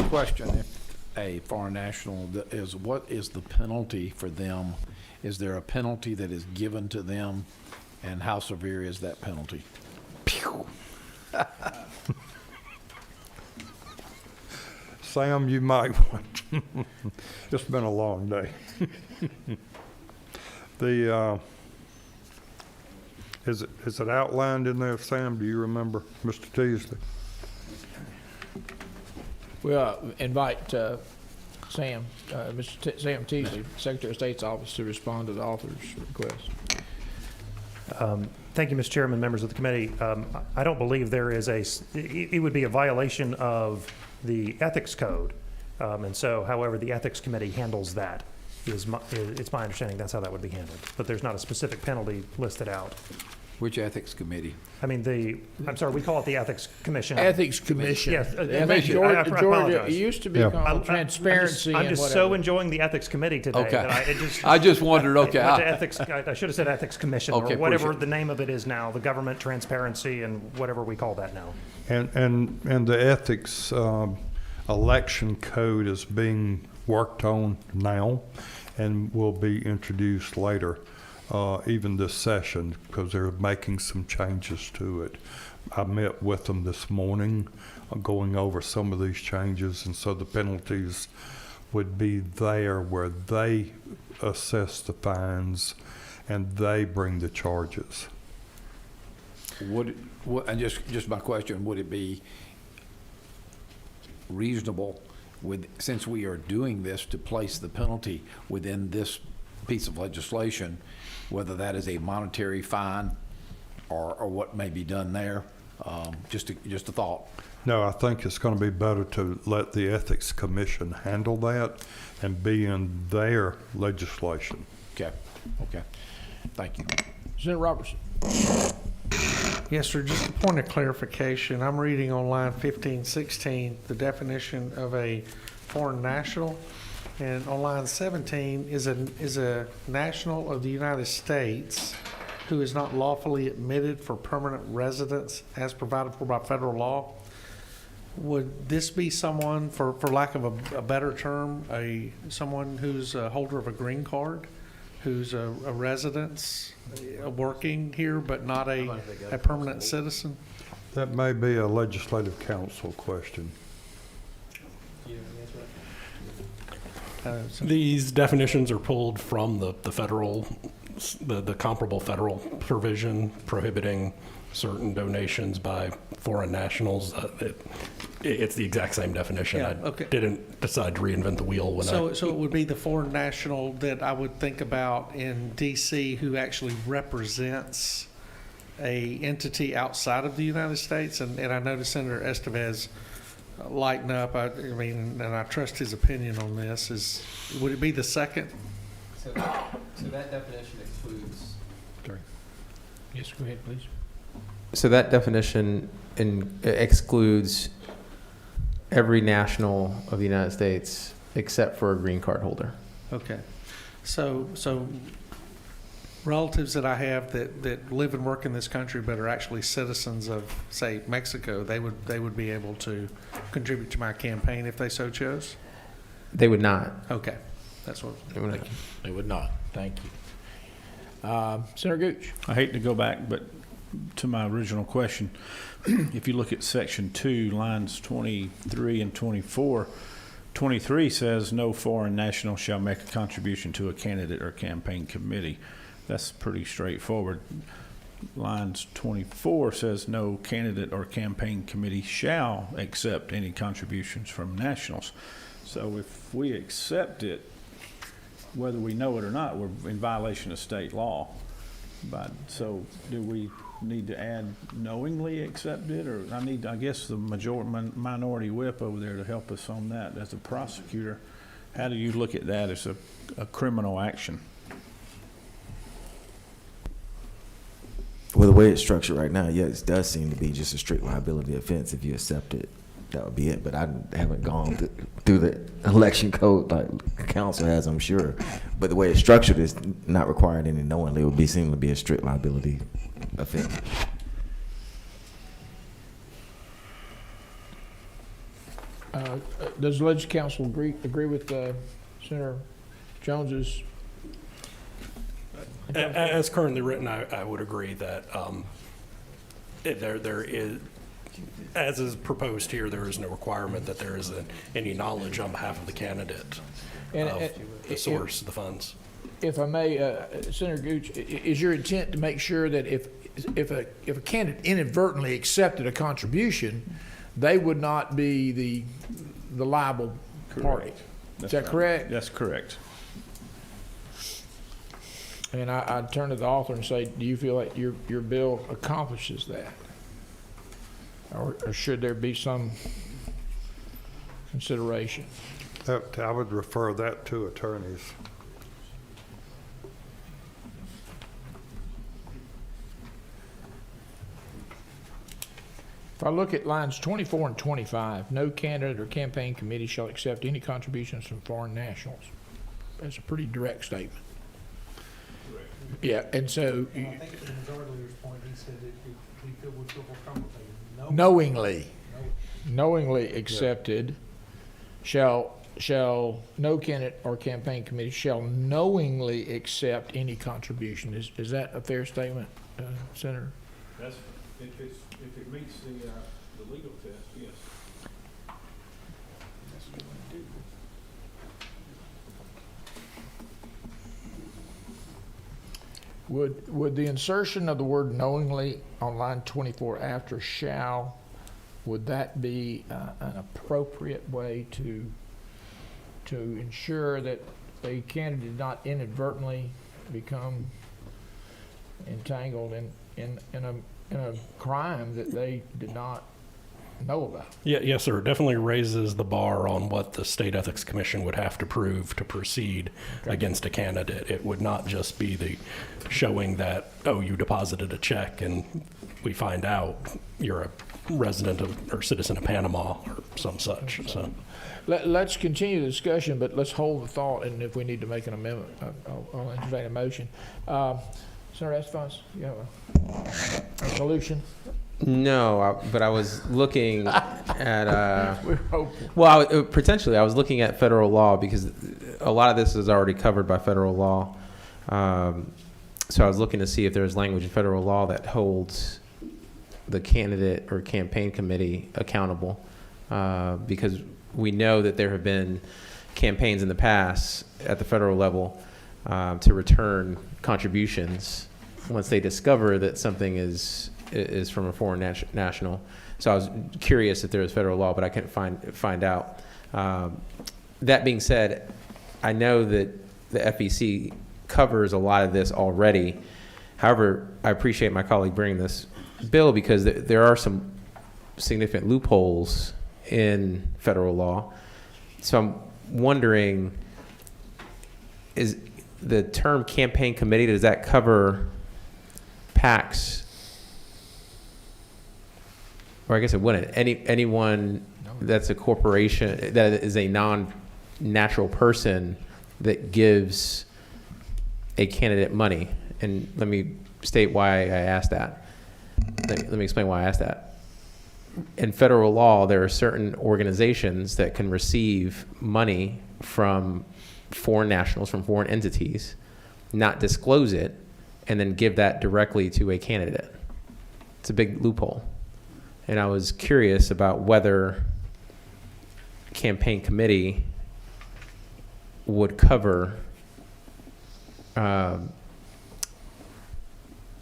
Question, if a foreign national is, what is the penalty for them? Is there a penalty that is given to them, and how severe is that penalty? Pew. Sam, you might want, it's been a long day. Is it outlined in there, Sam? Do you remember, Mr. Teasley? We'll invite Sam Teasley, Secretary of State's office, to respond to the author's request. Thank you, Mr. Chairman, members of the committee. I don't believe there is it would be a violation of the ethics code. And so, however, the ethics committee handles that. It's my understanding that's how that would be handled. But there's not a specific penalty listed out. Which ethics committee? I mean, I'm sorry, we call it the Ethics Commission. Ethics Commission. Yes, Georgia, I apologize. it used to be Yeah. called Transparency I'm and just whatever. so enjoying the Ethics Committee today Okay. that I just wondered, okay. went to ethics, I should have said Ethics Commission, Okay, or whatever appreciate it. the name of it is now, the Government Transparency and whatever we call that now. And the ethics election code is being worked on now and will be introduced later, even this session, because they're making some changes to it. I met with them this morning, going over some of these changes, and so the penalties would be there where they assess the fines and they bring the charges. And just my question, would it be reasonable since we are doing this, to place the penalty within this piece of legislation, whether that is a monetary fine or what may be done there? Just a thought. No, I think it's going to be better to let the Ethics Commission handle that and be in their legislation. Okay. Thank you. Senator Robertson. Yes, sir. Just a point of clarification. I'm reading on line 1516 the definition of a foreign national, and on line 17 is a national of the United States, who is not lawfully admitted for permanent residence as provided for by federal law. Would this be someone, for lack of a better term, someone who's a holder of a green card, who's a resident, working here, but not a permanent citizen? That may be a legislative council question. These definitions are pulled from the federal, the comparable federal provision prohibiting certain donations by foreign nationals. It's the exact same definition. Yeah, I okay. didn't decide to reinvent the wheel when So it would be the foreign national that I would think about in DC who actually represents a entity outside of the United States. And I noticed Senator Estevez lighten up. I mean, and I trust his opinion on this. Would it be the second? So that definition excludes. Yes, go ahead, please. So that definition excludes every national of the United States except for a green card holder. Okay. So relatives that I have that live and work in this country but are actually citizens of, say, Mexico, they would be able to contribute to my campaign if they so chose? They would not. Okay. That's what. They would not. They would not. Thank you. Senator Gooch. I hate to go back, but to my original question, if you look at section 2, lines 23 and 24, 23 says no foreign national shall make a contribution to a candidate or campaign committee. That's pretty straightforward. Lines 24 says no candidate or campaign committee shall accept any contributions from nationals. So if we accept it, whether we know it or not, we're in violation of state law. But so do we need to add knowingly accept it, or I guess the minority whip over there to help us on that as a prosecutor. How do you look at that as a criminal action? Well, the way it's structured right now, yes, it does seem to be just a strict liability offense. If you accept it, that would be it. But I haven't gone through the election code like council has, I'm sure. But the way it's structured is not requiring any knowingly. It would seem to be a strict liability offense. Does the Legislative Council agree with Senator Jones's? As currently written, I would agree that there is, as is proposed here, there is no requirement that there is any knowledge on behalf of the candidate of the source of the funds. If I may, Senator Gooch, is your intent to make sure that if a candidate inadvertently accepted a contribution, they would not be the liable party? Is that correct? That's correct. And I'd turn to the author and say, do you feel like your bill accomplishes that? Or should there be some consideration? I would refer that to attorneys. If I look at lines 24 and 25, no candidate or campaign committee shall accept any contributions from foreign nationals. That's a pretty direct statement. Yeah, and so I think to the majority leader's point, he said that he would feel more comfortable. knowingly accepted shall no candidate or campaign committee shall knowingly accept any contribution. Is that a fair statement, Senator? That's if it meets the legal test, yes. Would the insertion of the word knowingly on line 24 after shall, would that be an appropriate way to ensure that the candidate did not inadvertently become entangled in a crime that they did not know about? Yeah, yes, sir. It definitely raises the bar on what the State Ethics Commission would have to prove to proceed against a candidate. It would not just be the showing that, oh, you deposited a check and we find out you're a resident of or citizen of Panama or some such. So Let's continue the discussion, but let's hold the thought, and if we need to make an amendment, I'll entertain a motion. Senator Estes, you have a solution? No, but I was looking at, We're hoping. well, potentially, I was looking at federal law because a lot of this is already covered by federal law. So I was looking to see if there's language in federal law that holds the candidate or campaign committee accountable, because we know that there have been campaigns in the past at the federal level to return contributions once they discover that something is from a foreign national. So I was curious if there was federal law, but I couldn't find out. That being said, I know that the FEC covers a lot of this already. However, I appreciate my colleague bringing this bill because there are some significant loopholes in federal law. So I'm wondering, is the term campaign committee, does that cover PACs? Or I guess it wouldn't. Anyone that's a corporation, that is a non-natural person that gives a candidate money. And let me state why I asked that. Let me explain why I asked that. In federal law, there are certain organizations that can receive money from foreign nationals, from foreign entities, not disclose it, and then give that directly to a candidate. It's a big loophole. And I was curious about whether campaign committee would cover a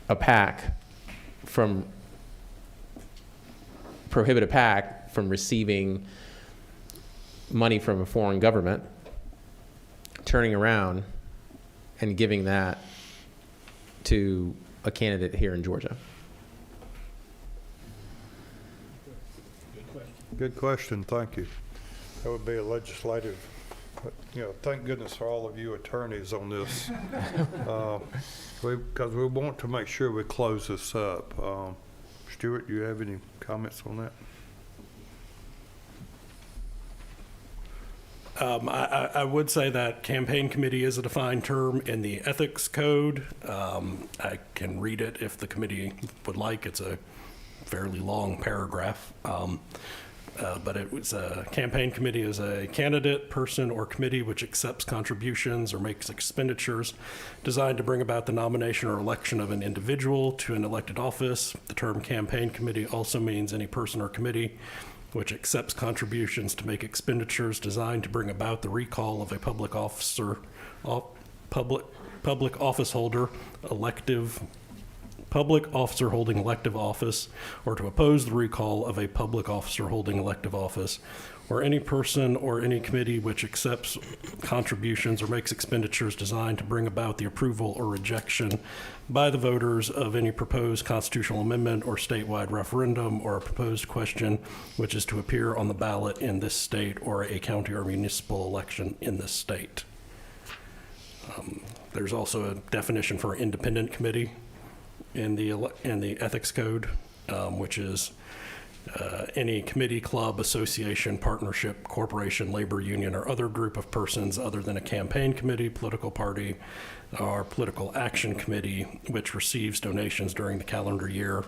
PAC from, prohibit a PAC from receiving money from a foreign government, turning around and giving that to a candidate here in Georgia. Good question, thank you. That would be a legislative, thank goodness for all of you attorneys on this. Because we want to make sure we close this up. Stuart, do you have any comments on that? I would say that campaign committee is a defined term in the ethics code. I can read it if the committee would like. It's a fairly long paragraph. But it was a campaign committee is a candidate, person, or committee which accepts contributions or makes expenditures designed to bring about the nomination or election of an individual to an elected office. The term campaign committee also means any person or committee which accepts contributions to make expenditures designed to bring about the recall of a public officer, public office holder, public officer holding elective office, or to oppose the recall of a public officer holding elective office, or any person or any committee which accepts contributions or makes expenditures designed to bring about the approval or rejection by the voters of any proposed constitutional amendment or statewide referendum or a proposed question which is to appear on the ballot in this state or a county or municipal election in this state. There's also a definition for independent committee in the ethics code, which is any committee, club, association, partnership, corporation, labor union, or other group of persons other than a campaign committee, political party, or political action committee, which receives donations during the calendar year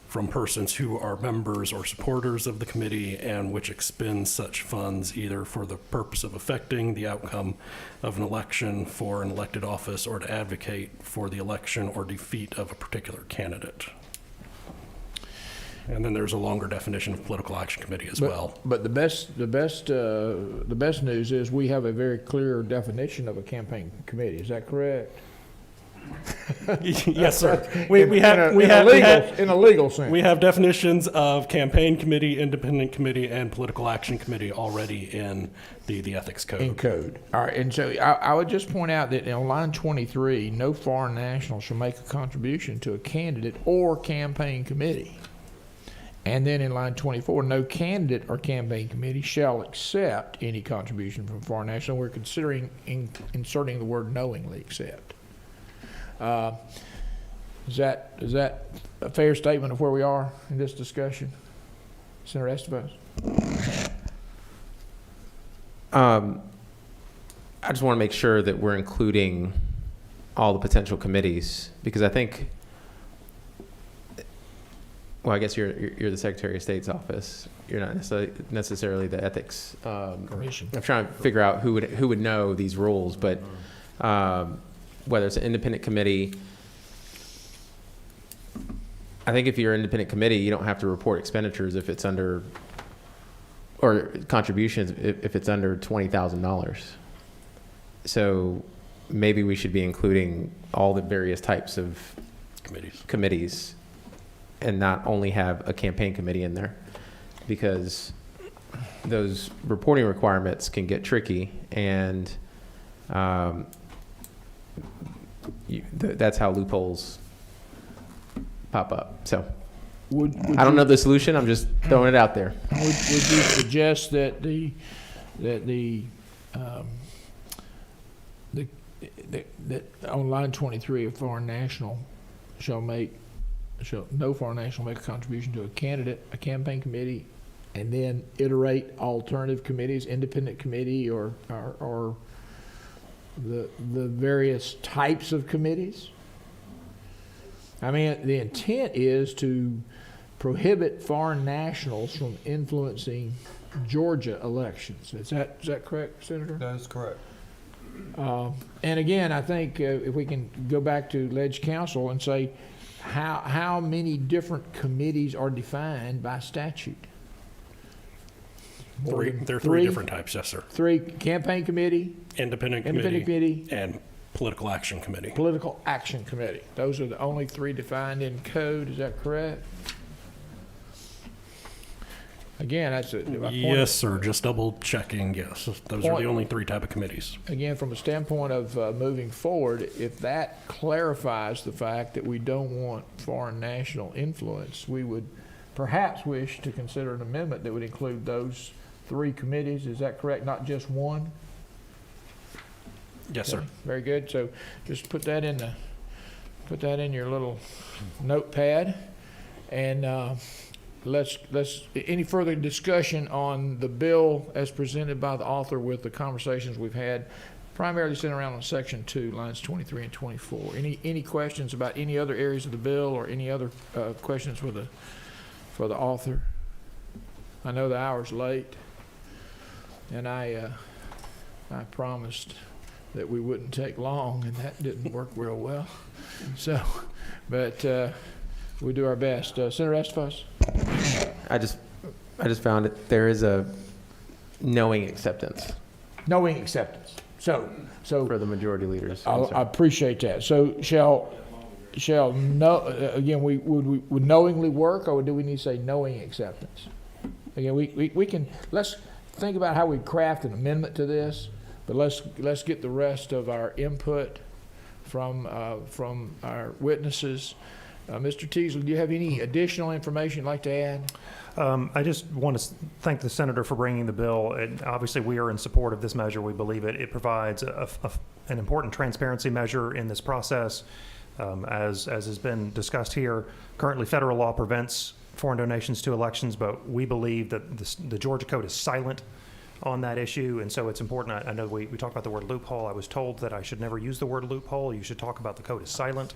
from persons who are members or supporters of the committee and which expends such funds either for the purpose of affecting the outcome of an election for an elected office or to advocate for the election or defeat of a particular candidate. And then there's a longer definition of political action committee as well. But the best news is we have a very clear definition of a campaign committee. Is that correct? Yes, sir. In a legal sense. We have definitions of campaign committee, independent committee, and political action committee already in the ethics code. In code. All right, and so I would just point out that on line 23, no foreign national shall make a contribution to a candidate or campaign committee. And then in line 24, no candidate or campaign committee shall accept any contribution from a foreign national. We're considering inserting the word knowingly accept. Is that a fair statement of where we are in this discussion? Senator Estes? I just want to make sure that we're including all the potential committees, because I think, well, I guess you're the Secretary of State's office. You're not necessarily the ethics Commission. I'm trying to figure out who would know these rules, but whether it's an independent committee, I think if you're an independent committee, you don't have to report expenditures if it's under, or contributions if it's under $20,000. So maybe we should be including all the various types of committees and not only have a campaign committee in there, because those reporting requirements can get tricky, and that's how loopholes pop up. So Would I don't you- know the solution. I'm just throwing it out there. Would you suggest that that on line 23 of foreign national no foreign national make a contribution to a candidate, a campaign committee, and then iterate alternative committees, independent committee, or the various types of committees? I mean, the intent is to prohibit foreign nationals from influencing Georgia elections. Is that correct, Senator? That is correct. And again, I think if we can go back to Ledge Council and say, how many different committees are defined by statute? More than There are three different types, yes, sir. 3 campaign committee, Independent independent committee, committee, and political action committee. political action committee. Those are the only 3 defined in code. Is that correct? Again, that's a my point. Yes, sir. Just double checking. Yes, those are Point- the only 3 type of committees. Again, from a standpoint of moving forward, if that clarifies the fact that we don't want foreign national influence, we would perhaps wish to consider an amendment that would include those 3 committees. Is that correct? Not just one? Yes, sir. Okay, very good. So just put that in your little notepad, and let's any further discussion on the bill as presented by the author with the conversations we've had, primarily centered around on section 2, lines 23 and 24. Any questions about any other areas of the bill, or any other questions for the author? I know the hour's late, and I promised that we wouldn't take long, and that didn't work real well. So, but we do our best. Senator Estes? I just found it. There is a knowing acceptance Knowing acceptance. So for the majority leaders. I appreciate that. So shall know, again, would knowingly work, or do we need to say knowing acceptance? Again, we can, let's think about how we craft an amendment to this, but let's get the rest of our input from our witnesses. Mr. Teasley, do you have any additional information you'd like to add? I just want to thank the senator for bringing the bill. And obviously, we are in support of this measure. We believe it provides an important transparency measure in this process. As has been discussed here, currently federal law prevents foreign donations to elections, but we believe that the Georgia Code is silent on that issue, and so it's important. I know we talk about the word loophole. I was told that I should never use the word loophole. You should talk about the code is silent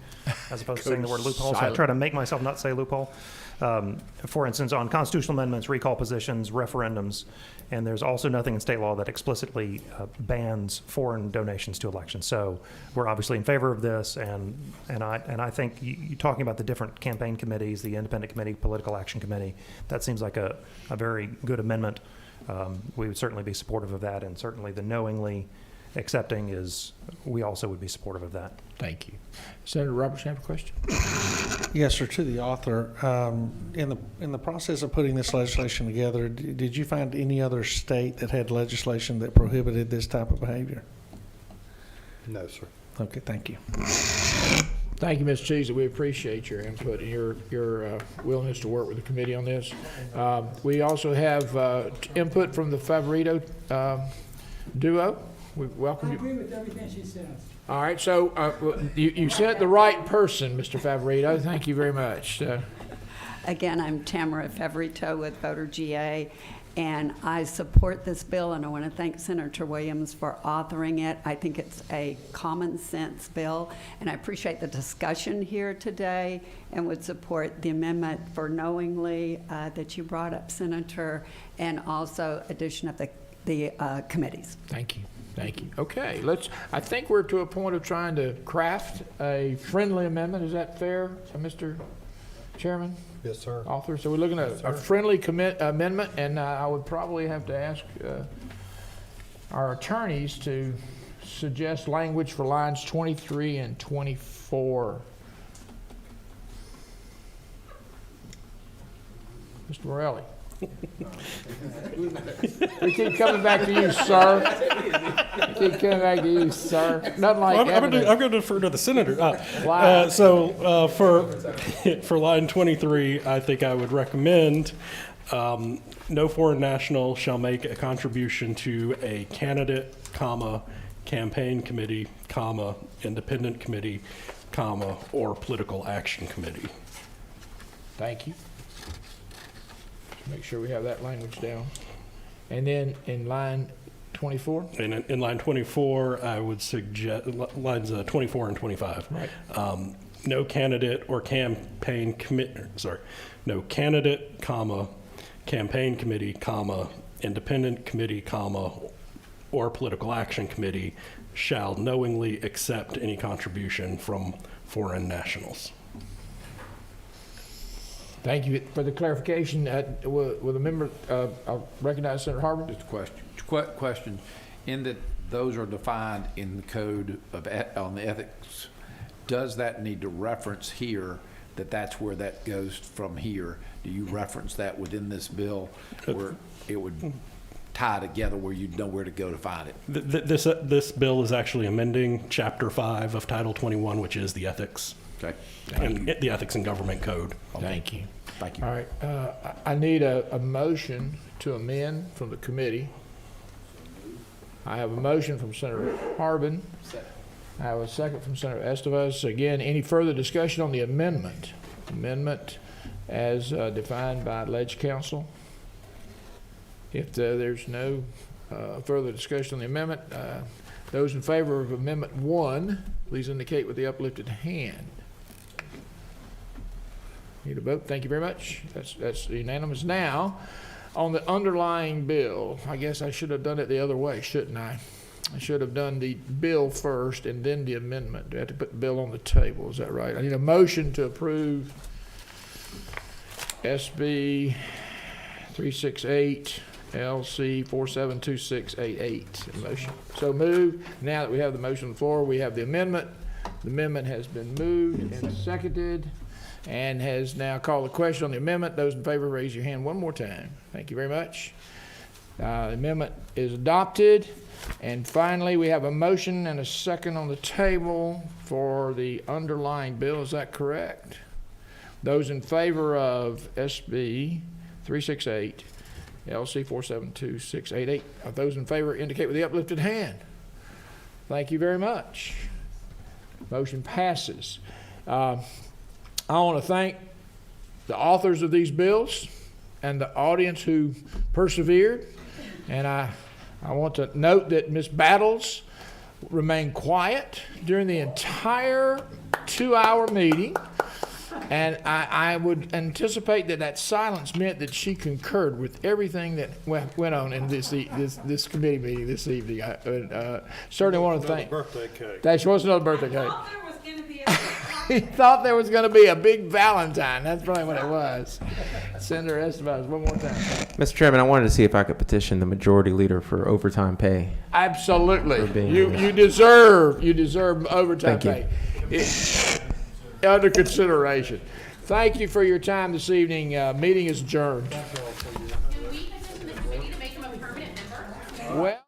as opposed to saying the word loophole. So I try to make myself not say loophole. For instance, on constitutional amendments, recall positions, referendums, and there's also nothing in state law that explicitly bans foreign donations to elections. So we're obviously in favor of this, and I think you talking about the different campaign committees, the independent committee, political action committee, that seems like a very good amendment. We would certainly be supportive of that, and certainly the knowingly accepting we also would be supportive of that. Thank you. Senator Roberts, you have a question? Yes, sir. To the author, in the process of putting this legislation together, did you find any other state that had legislation that prohibited this type of behavior? No, sir. Okay, thank you. Thank you, Ms. Cheesley. We appreciate your input and your willingness to work with the committee on this. We also have input from the Favorito duo. We welcome you. I agree with everything she says. All right, so you sent the right person, Mr. Favorito. Thank you very much. Again, I'm Tamara Favorito with Voter GA, And I support this bill, and I want to thank Senator Williams for authoring it. I think it's a common sense bill, and I appreciate the discussion here today and would support the amendment for knowingly that you brought up, Senator, and also addition of the committees. Thank you. Thank you. Okay, I think we're to a point of trying to craft a friendly amendment. Is that fair, Mr. Chairman? Yes, sir. Author? So we're looking at a friendly amendment, and I would probably have to ask our attorneys to suggest language for lines 23 and 24. Mr. Morelli. We keep coming back to you, sir. We keep coming back to you, sir. Nothing like I'm going to defer to the senator. Wow. For line 23, I think I would recommend no foreign national shall make a contribution to a candidate, comma, campaign committee, comma, independent committee, comma, or political action committee. Thank you. Make sure we have that language down. And then in line 24? And in line 24, I would suggest lines 24 and 25. Right. No candidate or campaign no candidate, comma, campaign committee, comma, independent committee, comma, or political action committee shall knowingly accept any contribution from foreign nationals. Thank you for the clarification. Will the member, I'll recognize Senator Harbin. Just a question. In that those are defined in the code on the ethics, does that need to reference here that that's where that goes from here? Do you reference that within this bill where it would tie together where you'd know where to go to find it? This bill is actually amending Chapter 5 of Title 21, which is the ethics. Okay. And the Ethics and Government Code. Thank you. Thank you. All right. I need a motion to amend from the committee. I have a motion from Senator Harbin. I have a second from Senator Estevez. Again, any further discussion on the amendment? Amendment as defined by Ledge Council. If there's no further discussion on the amendment, those in favor of Amendment 1, please indicate with the uplifted hand. Need a vote? Thank you very much. That's unanimous. Now, on the underlying bill, I guess I should have done it the other way, shouldn't I? I should have done the bill first and then the amendment. I have to put the bill on the table. Is that right? I need a motion to approve SB 368 LC 472688. Motion. So moved. Now that we have the motion on the floor, we have the amendment. The amendment has been moved and seconded and has now called the question on the amendment. Those in favor, raise your hand one more time. Thank you very much. The amendment is adopted. And finally, we have a motion and a second on the table for the underlying bill. Is that correct? Those in favor of SB 368 LC 472688, those in favor indicate with the uplifted hand. Thank you very much. Motion passes. I want to thank the authors of these bills and the audience who persevered. And I want to note that Ms. Battles remained quiet during the entire 2-hour meeting. And I would anticipate that silence meant that she concurred with everything that went on in this committee meeting this evening. I certainly want to thank. Birthday cake. That was another birthday cake. He thought there was going to be a big Valentine. That's probably what it was. Senator Estevez, one more time. Mr. Chairman, I wanted to see if I could petition the majority leader for overtime pay. Absolutely. You deserve overtime Thank pay. Under consideration. Thank you for your time this evening. Meeting is adjourned. Do we petition the city to make him a permanent member? Well.